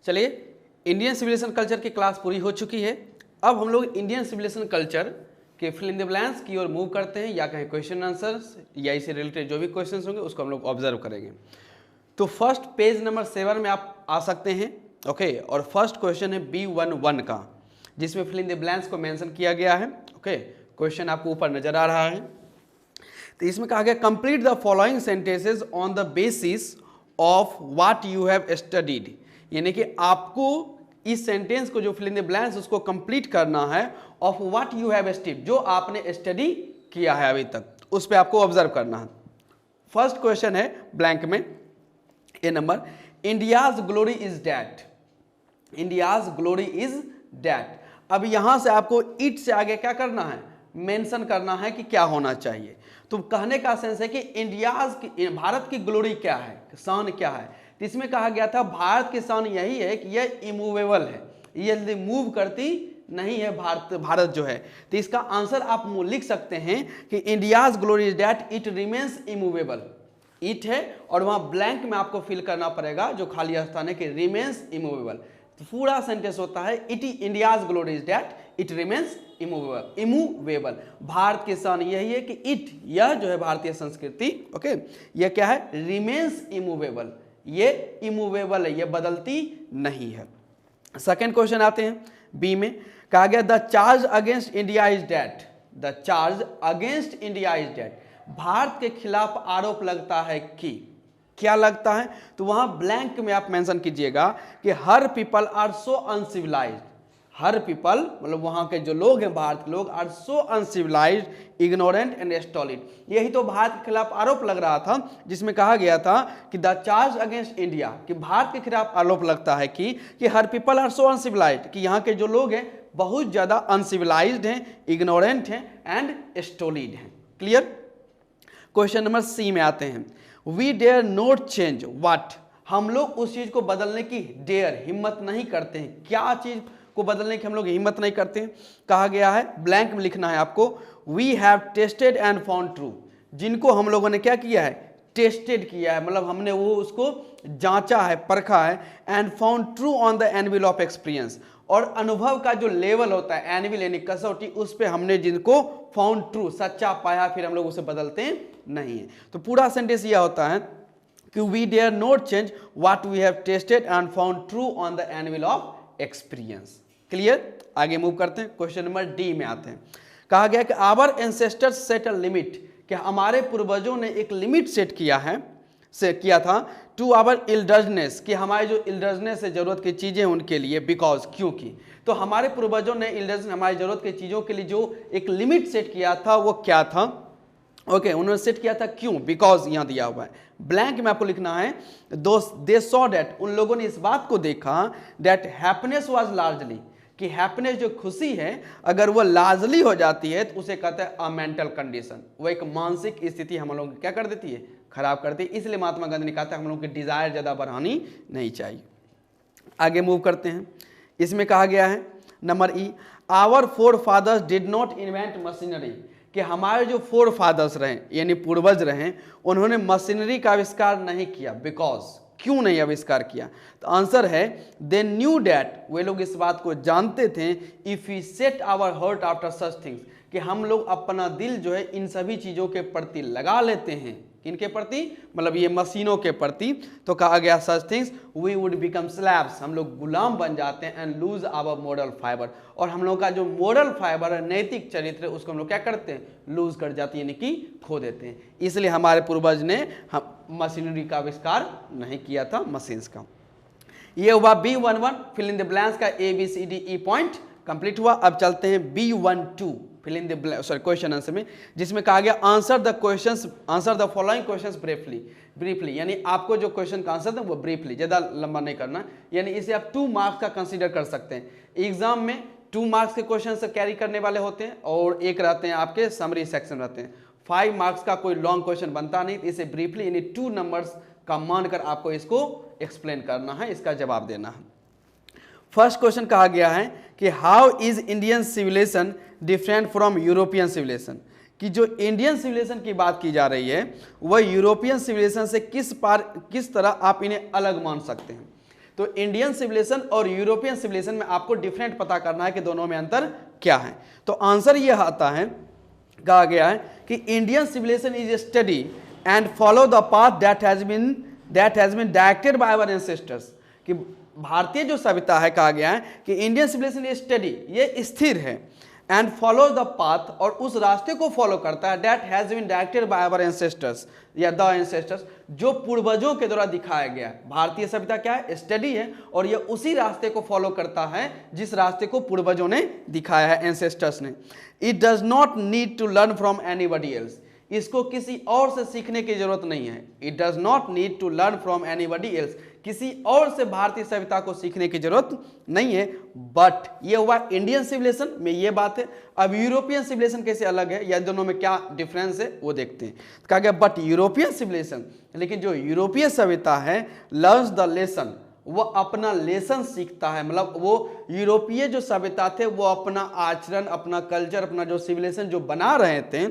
चलिए, Indian civilisation culture की class पूरी हो चुकी है। अब हम लोग इंडियन सिविलाइजेशन कल्चर के फिल इन द ब्लैंक्स की ओर मूव करते हैं, या कहें क्वेश्चन आंसर्स या इससे रिलेटेड जो भी क्वेश्चंस होंगे उसको हम लोग ऑब्जर्व करेंगे। तो फर्स्ट पेज नंबर 7 में आप आ सकते हैं। ओके, और फर्स्ट क्वेश्चन है B11 का, जिसमें फिल इन द ब्लैंक्स को मेंशन किया गया है। ओके, क्वेश्चन आपको ऊपर नजर आ रहा है। तो इसमें कहा गया complete the following sentences on the basis of what you have studied, यानी कि आपको इस सेंटेंस को जो फिल इन द ब्लैंक्स उसको कंप्लीट करना है of what you have studied, जो आपने स्टडी किया है अभी तक, उस पर आपको ऑब्जर्व करना है। फर्स्ट क्वेश्चन है ब्लैंक में a number, India's glory is that, India's glory is that. अब यहां से आपको इट से आगे क्या करना है, मेंशन करना है कि क्या होना चाहिए। तो कहने का सेंस है कि इंडियाज की, भारत की ग्लोरी क्या है, शान क्या है। तो इसमें कहा गया था भारत की शान यही है कि यह इमूवेबल है, ये जल्दी मूव करती नहीं है भारत जो है। तो इसका आंसर आप लिख सकते हैं कि India's glory is that it remains immovable. It है और वहां ब्लैंक में आपको फिल करना पड़ेगा जो खाली स्थान है कि रिमेन्स इमूवेबल। तो पूरा सेंटेंस होता है it India's glory is that it remains immovable. Immovable, Bharat की शान यही है कि इट, यह जो है भारतीय संस्कृति, ओके, यह क्या है, रिमेन्स इमूवेबल, ये इमूवेबल है, ये बदलती नहीं है। सेकेंड क्वेश्चन आते हैं बी में, कहा गया the charge against India is that, the charge against India is that, Bharat के खिलाफ आरोप लगता है कि, क्या लगता है। तो वहां ब्लैंक में आप मेंशन कीजिएगा कि her people are so uncivilised, her people मतलब वहां के जो लोग हैं, भारत के लोग, are so uncivilised, ignorant and stolid. यही तो भारत के खिलाफ आरोप लग रहा था, जिसमें कहा गया था कि द चार्ज अगेंस्ट इंडिया, कि भारत के खिलाफ आरोप लगता है कि her people are so uncivilised, कि यहाँ के जो लोग हैं बहुत ज्यादा अनसिविलाइज्ड हैं, इग्नोरेंट हैं एंड स्टॉलिड हैं। क्लियर। क्वेश्चन नंबर सी में आते हैं, we dare not change what, हम लोग उस चीज को बदलने की डेयर, हिम्मत नहीं करते हैं। क्या चीज को बदलने की हम लोग हिम्मत नहीं करते हैं। कहा गया है, ब्लैंक में लिखना है आपको, we have tested and found true, जिनको हम लोगों ने क्या किया है, टेस्टेड किया है, मतलब हमने वो उसको जांचा है, परखा है, and found true on the anvil of experience, और अनुभव का जो लेवल होता है, एनविल यानी कसौटी, उस पे हमने जिनको फाउंड ट्रू, सच्चा पाया, फिर हम लोग उसे बदलते नहीं है। तो पूरा सेंटेंस यह होता है कि we dare not change what we have tested and found true on the anvil of experience. Clear. आगे मूव करते हैं, क्वेश्चन नंबर डी में आते हैं। कहा गया कि our ancestors set a limit, कि हमारे पूर्वजों ने एक लिमिट सेट किया है, से किया था, टू आवर इल्डजनेस, कि हमारे जो इल्डजनेस है, जरूरत की चीजें उनके लिए, बिकॉज, क्योंकि। तो हमारे पूर्वजों ने इल्डजनेस, हमारी जरूरत की चीजों के लिए जो एक लिमिट सेट किया था, वो क्या था, ओके, उन्होंने सेट किया था, क्यों, बिकॉज यहां दिया हुआ है। ब्लैंक में आपको लिखना है, दे सॉ डेट, उन लोगों ने इस बात को देखा, डेट हैप्पीनेस वाज लार्जली, कि हैप्पीनेस जो खुशी है अगर वो लार्जली हो जाती है तो उसे कहते हैं अ मेंटल कंडीशन, वो एक मानसिक स्थिति हम लोगों की क्या कर देती है, खराब करती है। इसलिए महात्मा गांधी ने कहा था हम लोगों की डिजायर ज्यादा बढ़ानी नहीं चाहिए। आगे मूव करते हैं, इसमें कहा गया है number E, our forefathers did not invent machinery, कि हमारे जो फोर फादर्स रहे यानी पूर्वज रहे, उन्होंने मशीनरी का आविष्कार नहीं किया, बिकॉज, क्यों नहीं आविष्कार किया। तो आंसर है दे न्यू डैट, वे लोग इस बात को जानते थे, if we set our heart after such things, कि हम लोग अपना दिल जो है इन सभी चीजों के प्रति लगा लेते हैं, किनके प्रति, मतलब ये मशीनों के प्रति। तो कहा गया such things we would become slaves, हम लोग गुलाम बन जाते हैं, and lose our moral fibre, और हम लोग का जो मोरल फाइबर है, नैतिक चरित्र, उसको हम लोग क्या करते हैं, लूज कर जाती है, यानी कि खो देते हैं। इसलिए हमारे पूर्वज ने मशीनरी का आविष्कार नहीं किया था, मशीन्स का। ये हुआ B11 fill in the blanks का ABCDE पॉइंट कंप्लीट हुआ। अब चलते हैं B12 fill in the sorry question answer में, जिसमें कहा गया answer the questions, answer the following questions briefly, यानी आपको जो क्वेश्चन का आंसर था वो ब्रीफली, ज्यादा लंबा नहीं करना, यानी इसे आप 2 मार्क्स का कंसीडर कर सकते हैं। एग्जाम में 2 मार्क्स के क्वेश्चन से कैरी करने वाले होते हैं, और एक रहते हैं आपके समरी सेक्शन रहते हैं। 5 मार्क्स का कोई लॉन्ग क्वेश्चन बनता नहीं, इसे ब्रीफली यानी 2 नंबर्स का मानकर आपको इसको एक्सप्लेन करना है, इसका जवाब देना है। फर्स्ट क्वेश्चन कहा गया है कि how is Indian civilisation different from European civilisation, कि जो इंडियन सिविलाइजेशन की बात की जा रही है वह यूरोपियन सिविलाइजेशन से किस तरह आप इन्हें अलग मान सकते हैं। तो इंडियन सिविलाइजेशन और यूरोपियन सिविलाइजेशन में आपको डिफरेंट पता करना है कि दोनों में अंतर क्या है। तो आंसर यह आता है, कहा गया है कि Indian civilisation is study and follow the path that has been directed by our ancestors, कि भारतीय जो सभ्यता है, कहा गया है कि इंडियन सिविलाइजेशन स्टडी, ये स्थिर है, एंड फॉलो द पाथ, और उस रास्ते को फॉलो करता है, that has been directed by our ancestors या द एंसेस्टर्स, जो पूर्वजों के द्वारा दिखाया गया है। भारतीय सभ्यता क्या है, स्टडी है, और ये उसी रास्ते को फॉलो करता है जिस रास्ते को पूर्वजों ने दिखाया है, एंसेस्टर्स ने। It does not need to learn from anybody else, इसको किसी और से सीखने की जरूरत नहीं है। It does not need to learn from anybody else, किसी और से भारतीय सभ्यता को सीखने की जरूरत नहीं है। बट ये हुआ इंडियन सिविलाइजेशन में, ये बात है। अब यूरोपियन सिविलाइजेशन कैसे अलग है या दोनों में क्या डिफरेंस है वो देखते हैं। कहा गया बट यूरोपियन सिविलाइजेशन, लेकिन जो यूरोपीय सभ्यता है, लर्न्स द लेसन, वो अपना लेसन सीखता है। मतलब वो यूरोपीय जो सभ्यता थे वो अपना आचरण, अपना कल्चर, अपना जो सिविलाइजेशन जो बना रहे थे,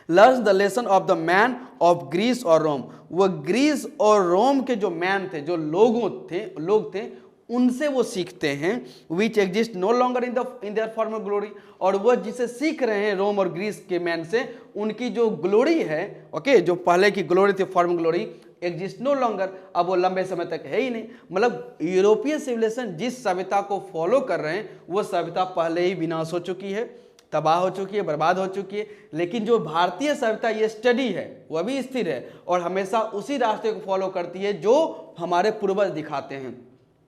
learns the lesson of the man of Greece और रोम, वो ग्रीस और रोम के जो मैन थे, जो लोग थे उनसे वो सीखते हैं। Which exist no longer in their former glory, और वो जिसे सीख रहे हैं रोम और ग्रीस के मैन से, उनकी जो ग्लोरी है, ओके, जो पहले की ग्लोरी थी, formal glory, exist no longer, अब वो लंबे समय तक है ही नहीं। मतलब यूरोपीय सिविलाइजेशन जिस सभ्यता को फॉलो कर रहे हैं वो सभ्यता पहले ही विनाश हो चुकी है, तबाह हो चुकी है, बर्बाद हो चुकी है। लेकिन जो भारतीय सभ्यता ये स्टडी है वो अभी स्थिर है और हमेशा उसी रास्ते को फॉलो करती है जो हमारे पूर्वज दिखाते हैं,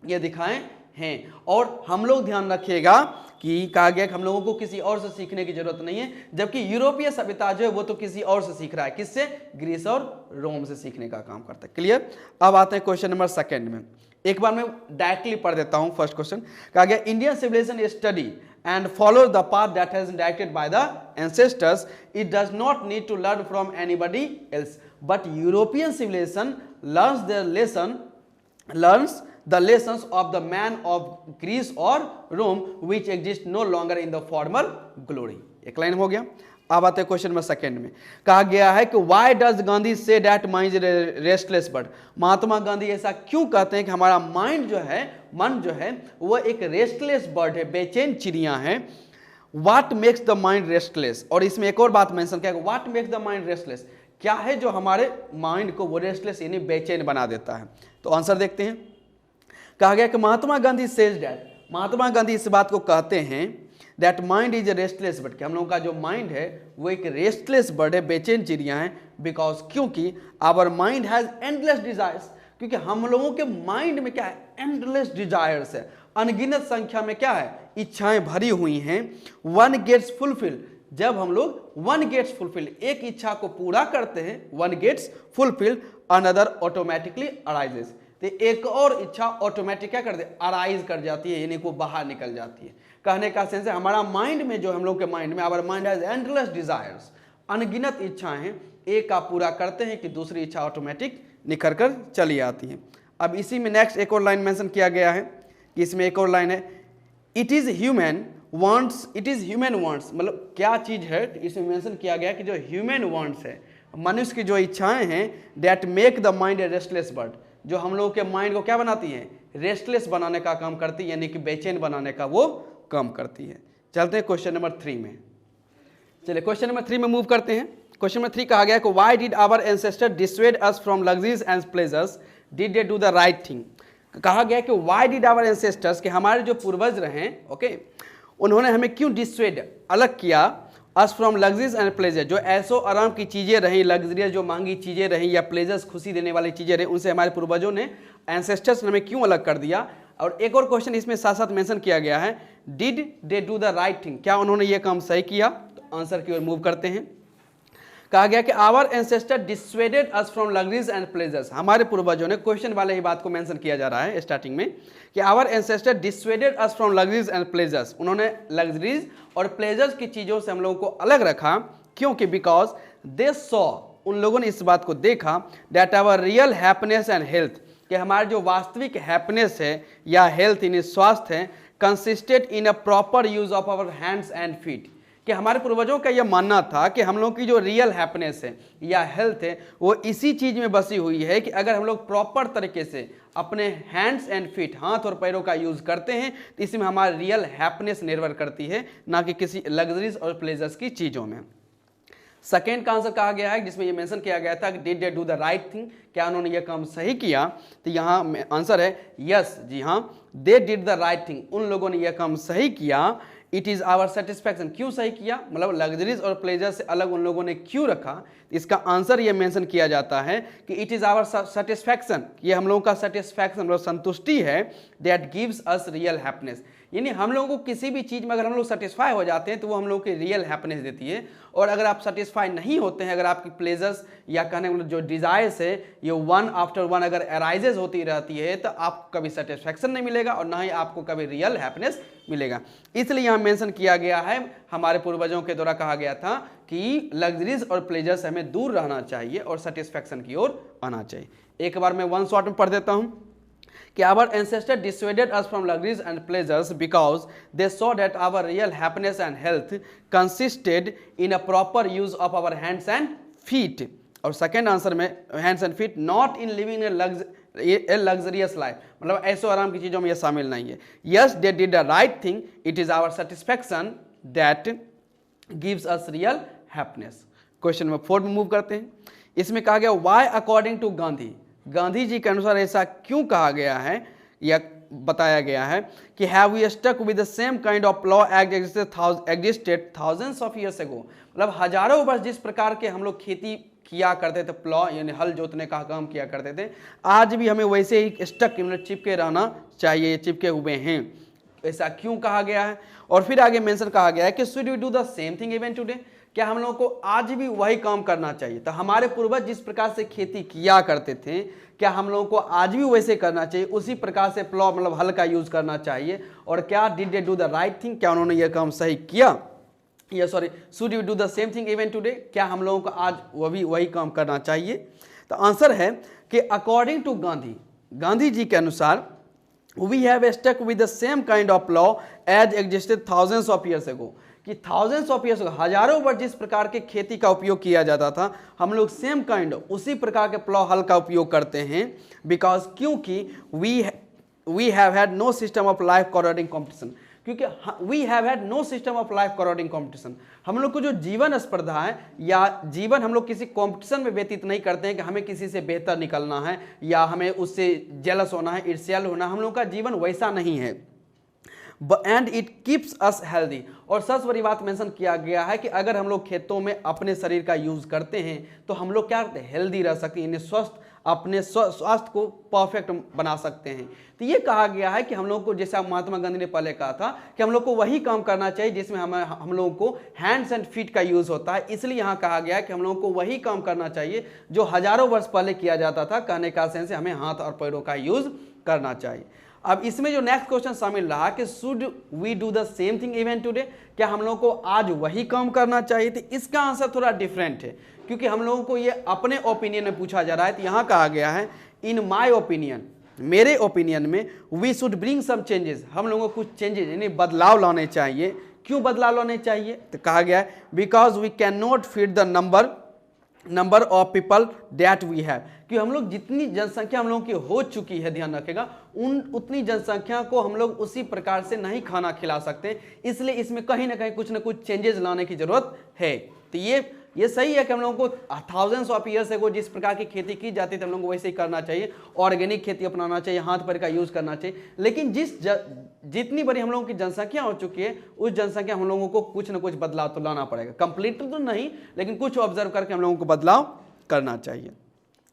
ये दिखाए हैं। और हम लोग ध्यान रखिएगा कि कहा गया कि हम लोगों को किसी और से सीखने की जरूरत नहीं है, जबकि यूरोपीय सभ्यता जो है वो तो किसी और से सीख रहा है। किससे? ग्रीस और रोम से सीखने का काम करता है। क्लियर? अब आते हैं क्वेश्चन नंबर सेकंड में। एक बार मैं डायरेक्टली पढ़ देता हूं फर्स्ट क्वेश्चन। कहा गया Indian civilisation study and follows the path that has been directed by the ancestors. It does not need to learn from anybody else. But European civilization learns the lessons of the man of Greece or Rome, which exist no longer in the former glory. एक line हो गया। अब आते हैं question number second में। कहा गया है कि why does Gandhi say that mind is restless bird, Mahatma Gandhi ऐसा क्यों कहते हैं कि हमारा माइंड जो है, मन जो है, वो एक रेस्टलेस बर्ड है, बेचैन चिड़िया है। What makes the mind restless, और इसमें एक और बात मेंशन किया, what makes the mind restless, क्या है जो हमारे माइंड को वो रेस्टलेस यानी बेचैन बना देता है। तो आंसर देखते हैं। कहा गया कि महात्मा गांधी सेज दैट, महात्मा गांधी इस बात को कहते हैं that mind is a restless bird, कि हम लोगों का जो माइंड है वो एक रेस्टलेस बर्ड है, बेचैन चिड़िया है। बिकॉज क्योंकि our mind has endless desires, क्योंकि हम लोगों के माइंड में क्या है, एंडलेस डिजायर्स है, अनगिनत संख्या में क्या है, इच्छाएं भरी हुई हैं। वन गेट्स फुलफिल, जब हम लोग वन गेट्स फुलफिल, एक इच्छा को पूरा करते हैं, one gets fulfil, another automatically arises, तो एक और इच्छा ऑटोमेटिक क्या कर दे, अराइज कर जाती है, यानी वो बाहर निकल जाती है। कहने का सेंस है हमारा माइंड में, जो हम लोग के माइंड में, our mind has endless desires, अनगिनत इच्छाएं हैं, एक का पूरा करते हैं कि दूसरी इच्छा ऑटोमेटिक निखर कर चली आती है। अब इसी में नेक्स्ट एक और लाइन मेंशन किया गया है कि इसमें एक और लाइन है, it is human wants, it is human wants, मतलब क्या चीज है, इसमें मेंशन किया गया कि जो ह्यूमन वांट्स है, मनुष्य की जो इच्छाएं हैं, that make the mind a restless bird, जो हम लोगों के माइंड को क्या बनाती है, रेस्टलेस बनाने का काम करती है, यानी कि बेचैन बनाने का वो काम करती है। चलते हैं क्वेश्चन नंबर 3 में। चलिए क्वेश्चन नंबर 3 में मूव करते हैं। क्वेश्चन नंबर 3 कहा गया कि why did our ancestor dissuade us from luxuries and pleasures, did they do the right thing. कहा गया कि व्हाई डिड आवर एंसेस्टर्स, कि हमारे जो पूर्वज रहे, ओके, उन्होंने हमें क्यों डिसवेड, अलग किया, अस फ्रॉम लग्जरीज एंड प्लेजर, जो ऐसो आराम की चीज़ें रहीं, लग्जरियस जो महंगी चीज़ें रहीं या प्लेजर्स खुशी देने वाली चीज़ें रहीं, उनसे हमारे पूर्वजों ने, एंसेस्टर्स ने हमें क्यों अलग कर दिया। और एक और क्वेश्चन इसमें साथ साथ मेंशन किया गया है, did they do the right thing, क्या उन्होंने ये काम सही किया। तो आंसर की ओर मूव करते हैं। कहा गया कि our ancestor dissuaded us from luxuries and pleasures, हमारे पूर्वजों ने, क्वेश्चन वाले ही बात को मेंशन किया जा रहा है स्टार्टिंग में कि our ancestor dissuaded us from luxuries and pleasures, उन्होंने लग्जरीज और प्लेजर्स की चीज़ों से हम लोगों को अलग रखा, क्योंकि बिकॉज दे सॉ, उन लोगों ने इस बात को देखा, that our real happiness and health, कि हमारे जो वास्तविक हैप्पीनेस है या हेल्थ यानी स्वास्थ्य है, consisted in a proper use of our hands and feet, कि हमारे पूर्वजों का यह मानना था कि हम लोग की जो रियल हैप्पीनेस है या हेल्थ है वो इसी चीज में बसी हुई है कि अगर हम लोग प्रॉपर तरीके से अपने हैंड्स एंड फीट, हाथ और पैरों का यूज करते हैं तो इसमें हमारी रियल हैप्पीनेस निर्भर करती है, ना कि किसी लग्जरीज और प्लेजर्स की चीजों में। सेकेंड का आंसर कहा गया है जिसमें ये मेंशन किया गया था कि did they do the right thing, क्या उन्होंने ये काम सही किया, तो यहाँ आंसर है यस, जी हाँ, दे डिड द राइट थिंग, उन लोगों ने यह काम सही किया। इट इज़ आवर सेटिस्फैक्शन, क्यों सही किया, मतलब लग्जरीज और प्लेजर से अलग उन लोगों ने क्यों रखा, इसका आंसर ये मेंशन किया जाता है कि इट इज़ आवर सेटिस्फैक्शन, ये हम लोगों का सेटिस्फैक्शन मतलब संतुष्टि है, that gives us real happiness, यानी हम लोगों को किसी भी चीज़ में अगर हम लोग सेटिस्फाई हो जाते हैं तो वो हम लोग की रियल हैप्पीनेस देती है। और अगर आप सेटिस्फाई नहीं होते हैं, अगर आपकी प्लेजर्स या कहने मतलब जो डिज़ायर्स है ये वन आफ्टर वन अगर अराइजेज होती रहती है तो आपको कभी सेटिस्फैक्शन नहीं मिलेगा और ना ही आपको कभी रियल हैप्पीनेस मिलेगा। इसलिए यहाँ मेंशन किया गया है, हमारे पूर्वजों के द्वारा कहा गया था कि लग्जरीज और प्लेजर्स हमें दूर रहना चाहिए और सेटिस्फैक्शन की ओर आना चाहिए। एक बार मैं वन शॉट में पढ़ देता हूँ कि our ancestors dissuaded us from luxuries and pleasures because they saw that our real happiness and health consisted in a proper use of our hands and feet। और सेकेंड आंसर में hands and feet, not in living A luxurious life, मतलब ऐसो आराम की चीज़ों में ये शामिल नहीं है। Yes they did the right thing, it is our satisfaction that gives us real happiness. Question number 4 में मूव करते हैं। इसमें कहा गया why according to Gandhi, Gandhi ji के अनुसार ऐसा क्यों कहा गया है या बताया गया है कि have we stuck with the same kind of law existed thousands of years ago, मतलब हजारों वर्ष जिस प्रकार के हम लोग खेती किया करते थे, प्लॉ यानी हल जोतने का काम किया करते थे, आज भी हमें वैसे ही स्टक मतलब चिपके रहना चाहिए, चिपके हुए हैं। ऐसा क्यों कहा गया है? और फिर आगे मेंशन कहा गया है कि should we do the same thing even today, क्या हम लोगों को आज भी वही काम करना चाहिए? तो हमारे पूर्वज जिस प्रकार से खेती किया करते थे क्या हम लोगों को आज भी वैसे करना चाहिए, उसी प्रकार से प्लॉ मतलब हल का यूज करना चाहिए? और क्या did they do the right thing, क्या उन्होंने यह काम सही किया? या sorry, should you do the same thing even today, क्या हम लोगों को आज वही काम करना चाहिए? तो आंसर है कि अकॉर्डिंग टू गांधी, गांधी जी के अनुसार we have stuck with the same kind of law as existed thousands of years ago, कि थाउजेंड्स ऑफ ईयर्स हजारों वर्ष जिस प्रकार के खेती का उपयोग किया जाता था हम लोग सेम काइंड उसी प्रकार के प्लॉ हल का उपयोग करते हैं। बिकॉज क्योंकि we have had no system of life according competition, क्योंकि we have had no system of life according competition, हम लोग को जो जीवन स्पर्धा है या जीवन हम लोग किसी कॉम्पिटिशन में व्यतीत नहीं करते हैं कि हमें किसी से बेहतर निकलना है या हमें उससे जेलस होना है, ईर्ष्यालु होना, हम लोग का जीवन वैसा नहीं है। And it keeps us healthy, और सबसे बड़ी बात मेंशन किया गया है कि अगर हम लोग खेतों में अपने शरीर का यूज करते हैं तो हम लोग क्या करते हैं, हेल्दी रह सकते हैं, यानी स्वस्थ, अपने स्वास्थ्य को परफेक्ट बना सकते हैं। तो ये कहा गया है कि हम लोग को, जैसा महात्मा गांधी ने पहले कहा था कि हम लोग को वही काम करना चाहिए जिसमें हम लोगों को हैंड्स एंड फीट का यूज होता है। इसलिए यहाँ कहा गया है कि हम लोगों को वही काम करना चाहिए जो हजारों वर्ष पहले किया जाता था। कहने का सेंस है हमें हाथ और पैरों का यूज करना चाहिए। अब इसमें जो नेक्स्ट क्वेश्चन शामिल रहा कि should we do the same thing even today, क्या हम लोगों को आज वही काम करना चाहिए? तो इसका आंसर थोड़ा डिफरेंट है, क्योंकि हम लोगों को ये अपने ओपिनियन में पूछा जा रहा है। तो यहाँ कहा गया है इन माय ओपिनियन, मेरे ओपिनियन में we should bring some changes, हम लोगों को कुछ चेंजेस यानी बदलाव लाने चाहिए। क्यों बदलाव लाने चाहिए? तो कहा गया है because we can not fit the number of people that we have, कि हम लोग जितनी जनसंख्या हम लोगों की हो चुकी है, ध्यान रखेगा, उतनी जनसंख्या को हम लोग उसी प्रकार से नहीं खाना खिला सकते, इसलिए इसमें कहीं ना कहीं कुछ ना कुछ चेंजेस लाने की जरूरत है। तो ये सही है कि हम लोगों को थाउजेंड्स ऑफ ईयर्स को जिस प्रकार की खेती की जाती थी हम लोगों को वैसे ही करना चाहिए, ऑर्गेनिक खेती अपनाना चाहिए, हाथ पैर का यूज करना चाहिए। लेकिन जितनी बड़ी हम लोगों की जनसंख्या हो चुकी है उस जनसंख्या हम लोगों को कुछ ना कुछ बदलाव तो लाना पड़ेगा, कंप्लीट तो नहीं लेकिन कुछ ऑब्जर्व करके हम लोगों को बदलाव करना चाहिए।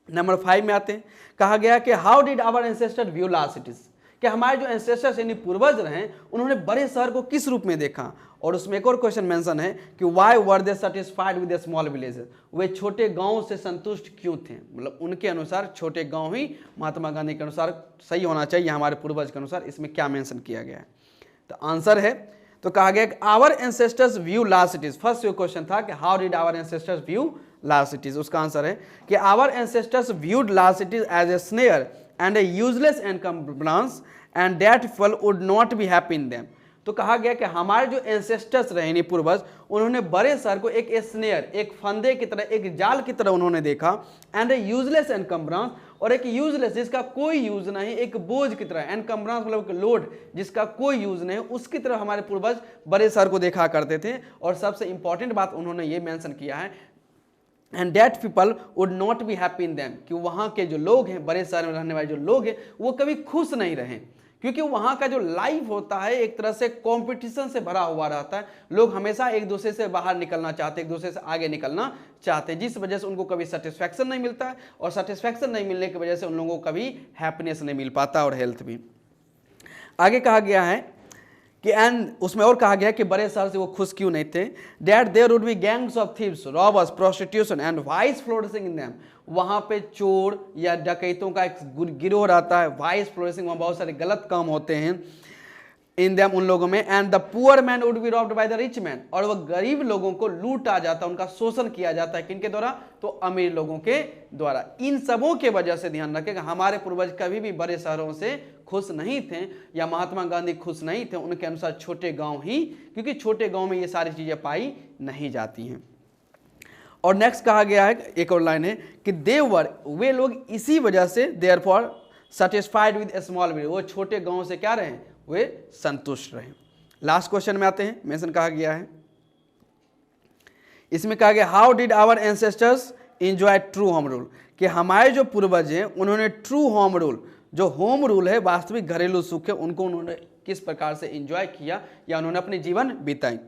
नंबर 5 में आते हैं, कहा गया कि how did our ancestor view large cities, कि हमारे जो एंसेस्टर्स यानी पूर्वज रहे उन्होंने बड़े शहर को किस रूप में देखा? और उसमें एक और क्वेश्चन मेंशन है कि why were they satisfied with small villages, वे छोटे गांव से संतुष्ट क्यों थे? मतलब उनके अनुसार छोटे गांव ही महात्मा गांधी के अनुसार सही होना चाहिए, हमारे पूर्वज के अनुसार इसमें क्या मेंशन किया गया है? तो आंसर है, तो कहा गया कि our ancestors view large cities. First जो क्वेश्चन था कि how did our ancestors view large cities, उसका आंसर है कि our ancestors viewed large cities as a snare and a useless encumbrance and that people would not be happy in them। तो कहा गया कि हमारे जो एंसेस्टर्स रहे यानी पूर्वज, उन्होंने बड़े शहर को एक स्नेयर, एक फंदे की तरह, एक जाल की तरह उन्होंने देखा, एंड ए यूजलेस एनकम्ब्रांस, और एक यूजलेस जिसका कोई यूज नहीं, एक बोझ की तरह, एनकम्ब्रांस मतलब लोड जिसका कोई यूज नहीं, उसकी तरह हमारे पूर्वज बड़े शहर को देखा करते थे। और सबसे इंपॉर्टेंट बात उन्होंने ये मेंशन किया है, and that people would not be happy in them, कि वहाँ के जो लोग हैं, बड़े शहर में रहने वाले जो लोग हैं, वो कभी खुश नहीं रहे, क्योंकि वहाँ का जो लाइफ होता है एक तरह से कंपटीशन से भरा हुआ रहता है। लोग हमेशा एक दूसरे से बाहर निकलना चाहते हैं, एक दूसरे से आगे निकलना चाहते हैं, जिस वजह से उनको कभी सेटिस्फैक्शन नहीं मिलता है, और सेटिस्फैक्शन नहीं मिलने की वजह से उन लोगों को कभी हैप्पीनेस नहीं मिल पाता और हेल्थ भी। आगे कहा गया है कि एंड उसमें और कहा गया कि बड़े शहर से वो खुश क्यों नहीं थे, that there would be gangs of thieves, robbers, prostitution and vice flourishing in them, वहाँ पे चोर या डकैतों का एक गिरोह रहता है, वाइस फ्लोरिशिंग, वहाँ बहुत सारे गलत काम होते हैं इन देम, उन लोगों में, and the poor man would be robbed by the rich man, और वह गरीब लोगों को लूटा जाता है, उनका शोषण किया जाता है, किनके द्वारा, तो अमीर लोगों के द्वारा। इन सबों के वजह से ध्यान रखेगा, हमारे पूर्वज कभी भी बड़े शहरों से खुश नहीं थे, या महात्मा गांधी खुश नहीं थे, उनके अनुसार छोटे गांव ही, क्योंकि छोटे गांव में ये सारी चीजें पाई नहीं जाती हैं। और नेक्स्ट कहा गया है, एक और लाइन है कि वे लोग इसी वजह से therefore satisfied with A small village, वो छोटे गांव से क्या रहे, वे संतुष्ट रहे। लास्ट क्वेश्चन में आते हैं, मेंशन कहा गया है, इसमें कहा गया how did our ancestors enjoy true home rule, कि हमारे जो पूर्वज हैं उन्होंने ट्रू होम रूल, जो होम रूल है, वास्तविक घरेलू सुख है, उनको उन्होंने किस प्रकार से एंजॉय किया या उन्होंने अपने जीवन बिताई।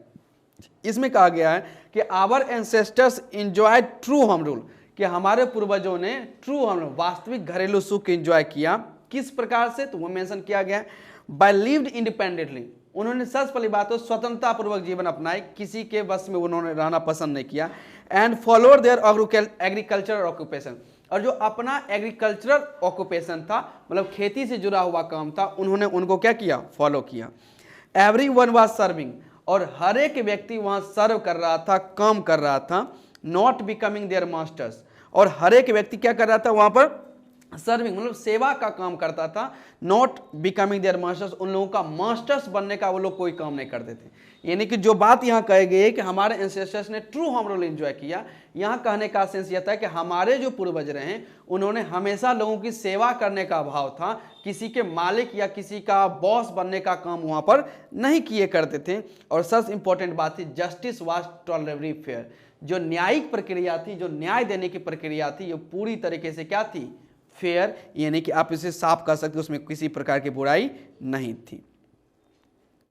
इसमें कहा गया है कि our ancestors enjoy true home rule, कि हमारे पूर्वजों ने ट्रू होम रूल, वास्तविक घरेलू सुख एंजॉय किया, किस प्रकार से, तो वो मेंशन किया गया है बाय लिव्ड इंडिपेंडेंटली, उन्होंने सच पहली बात तो स्वतंत्रता पूर्वक जीवन अपनाए, किसी के बस में उन्होंने रहना पसंद नहीं किया, and followed there agricultural occupation, और जो अपना एग्रीकल्चरल ऑक्यूपेशन था, मतलब खेती से जुड़ा हुआ काम था, उन्होंने उनको क्या किया, फॉलो किया। एवरीवन वाज सर्विंग, और हर एक व्यक्ति वहां सर्व कर रहा था, काम कर रहा था, नॉट बिकमिंग देयर मास्टर्स, और हर एक व्यक्ति क्या कर रहा था वहां पर, सर्विंग मतलब सेवा का काम करता था, नॉट बिकमिंग देयर मास्टर्स, उन लोगों का मास्टर्स बनने का वो लोग कोई काम नहीं करते थे। यानी कि जो बात यहाँ कही गई है कि हमारे एंसेस्टर्स ने ट्रू होम रूल एंजॉय किया, यहाँ कहने का सेंस यह था कि हमारे जो पूर्वज रहे उन्होंने हमेशा लोगों की सेवा करने का भाव था, किसी के मालिक या किसी का बॉस बनने का काम वहाँ पर नहीं किए करते थे। और सबसे इंपॉर्टेंट बात थी जस्टिस वाज टॉलरेबली फेयर, जो न्यायिक प्रक्रिया थी, जो न्याय देने की प्रक्रिया थी, ये पूरी तरीके से क्या थी, फेयर, यानी कि आप इसे साफ कर सकते, उसमें किसी प्रकार की बुराई नहीं थी।